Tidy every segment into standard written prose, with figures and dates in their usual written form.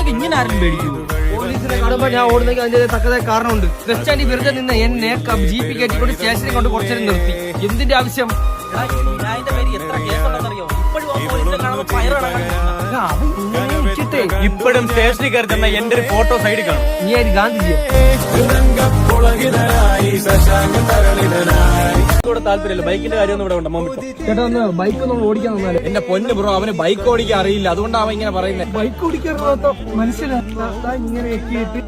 ഓടിച്ചില്ലെങ്കിൽ ഇങ്ങനെ ആരും പേടിക്കൂ. പോലീസിനെ കാണുമ്പോ ഞാൻ ഓടുന്നെങ്കിൽ അതിന്റെ തക്കതായ കാരണമുണ്ട്. ബസ് സ്റ്റാൻഡിൽ വെറുതെ നിന്ന് എന്നെ ജീപ്പ് കയറ്റിക്കൊണ്ട് സ്റ്റേഷനിൽ കൊണ്ട് കുറച്ചേരം നിർത്തി. എന്തിന്റെ ആവശ്യം? ഇപ്പോഴും സ്റ്റേഷനിൽ കയറി തന്ന എന്റെ ഒരു ഫോട്ടോ സൈഡിൽ കാണും. നീ ആര് ഗാന്ധിജിയോ? താല്പര്യമില്ല. ബൈക്കിന്റെ കാര്യം ഇവിടെ ഉണ്ട്. ചേട്ടാ ഒന്ന് ബൈക്ക് ഒന്ന് ഓടിക്കാൻ തന്നാലേ. എന്റെ പൊന്ന് ബ്രോ, അവന് ബൈക്ക് ഓടിക്കാൻ അറിയില്ല, അതുകൊണ്ടാണ് ഇങ്ങനെ പറയുന്നത്. ബൈക്ക് ഓടിക്കാൻ മനുഷ്യനാ ഇങ്ങനെ എത്തിയിട്ട്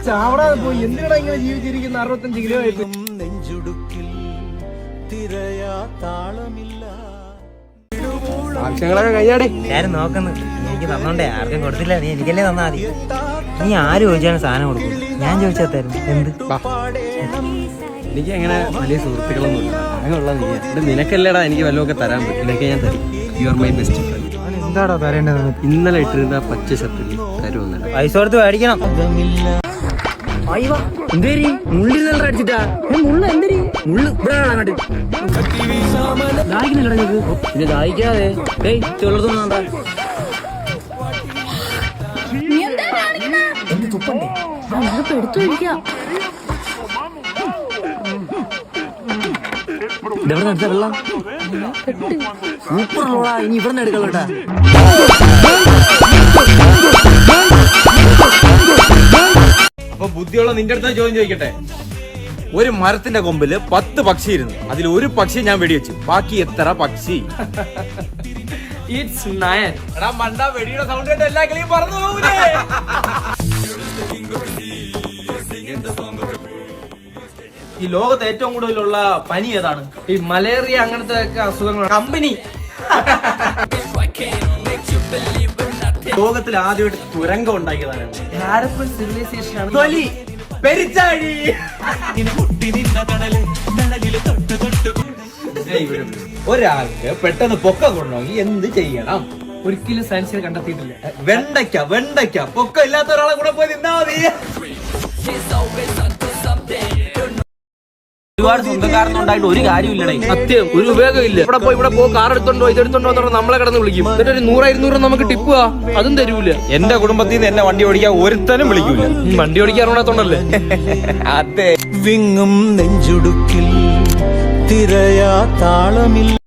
ചാവടാതെ പോയി. എന്തിനാ ഇങ്ങനെ ജീവിച്ചിരിക്കുന്ന 65 കിലോ ആയിട്ട്? ആവശ്യങ്ങളൊക്കെ കയ്യാടി ഞാൻ നോക്കുന്നു. എനിക്ക് തന്നോണ്ടേ ആർക്കും കൊടുത്തില്ല. നീ എനിക്കല്ലേ തന്നാ മതി. നീ ആര് ചോദിച്ചാലും സാധനം കൊടുക്കും. ഞാൻ ചോദിച്ചാൽ തരും. എന്ത്? എനിക്ക് അങ്ങനെ വലിയ സുഹൃത്തുക്കളൊന്നും ഇല്ല. അങ്ങനെയുള്ള നീ നിനക്കല്ലേടാ എനിക്ക് വല്ലതൊക്കെ തരാൻ പറ്റും. ഇതൊക്കെ ഞാൻ തരും. You are my best friend. എന്താടാ തരേണ്ടത്? ഇന്നലെ ഇട്ടിരുന്ന പച്ച ഷർട്ടിൽ തരുമെന്നല്ല. പൈസ കൊടുത്ത് മേടിക്കണം. എന്തേരി മുള്ളിൽ നല്ല അടിച്ചിട്ടാ? മുള്ള എന്തേരി മുള്ളു ഇവിടെ അങ്ങോട്ട് പിന്നെ ദാഹിക്കാതെ ചെറുതൊന്നും ഇതെവിടെ നടത്ത വെള്ളം സൂപ്പറുള്ളോടാ. ഇനി ഇവിടെ നിന്ന് എടുക്കല്ലോട്ടാ. അപ്പൊ ബുദ്ധിയുള്ള നിന്റെ അടുത്ത് ചോദ്യം ചോദിക്കട്ടെ. ഒരു മരത്തിന്റെ കൊമ്പില് 10 പക്ഷി ഇരുന്നു. അതിൽ ഒരു പക്ഷി ഞാൻ വെടിവെച്ചു. ബാക്കി എത്ര പക്ഷി? ഇറ്റ്സ് 9. എടാ മണ്ട, വെടിയുടെ സൗണ്ട് കേട്ട് എല്ലാ കിളിയും പറന്നു പോകൂലേ? ഈ ലോകത്ത് ഏറ്റവും കൂടുതലുള്ള പനി ഏതാണ്? ഈ മലേറിയ അങ്ങനത്തെ ഒക്കെ അസുഖങ്ങൾ. കമ്പനി. ലോകത്തിൽ ആദ്യമായിട്ട് തുരങ്കം ഉണ്ടാക്കിയതാണ് ഹാരപ്പൻ സിവിലൈസേഷൻ ആണ്. തൊലി പെരിച്ചാഴി. ഒരാൾക്ക് പെട്ടെന്ന് പൊക്കം കൊണ്ടുപോയി എന്ത് ചെയ്യണം? ഒരിക്കലും സയൻസിൽ കണ്ടെത്തിയിട്ടില്ല. വെണ്ടയ്ക്ക പൊക്കം ഇല്ലാത്ത ഒരാളെ കൂടെ പോയി നിന്നാ മതി. ഒരുപാട് സ്വന്തക്കാരനും ഉണ്ടായിട്ട് ഒരു കാര്യമില്ലടേ. സത്യം, ഒരു ഉപയോഗമില്ല. ഇവിടെ പോ കാർ എടുത്തോണ്ടോ ഇതെടുത്തോണ്ടോ എന്ന് പറഞ്ഞാൽ നമ്മളെ കിടന്ന് വിളിക്കും. എന്നിട്ട് ഒരു 100-200 നമുക്ക് ടിപ്പ് അതും തരൂല. എന്റെ കുടുംബത്തിൽ നിന്ന് എന്നെ വണ്ടി ഓടിക്കാൻ ഒരുത്തനും വിളിക്കൂല. വണ്ടി ഓടിക്കാൻ അറിയാത്തോണ്ടല്ലേ? അതെ. വിങ്ങും നെഞ്ചുടുക്കിൽ തിരയാ താളമില്ല.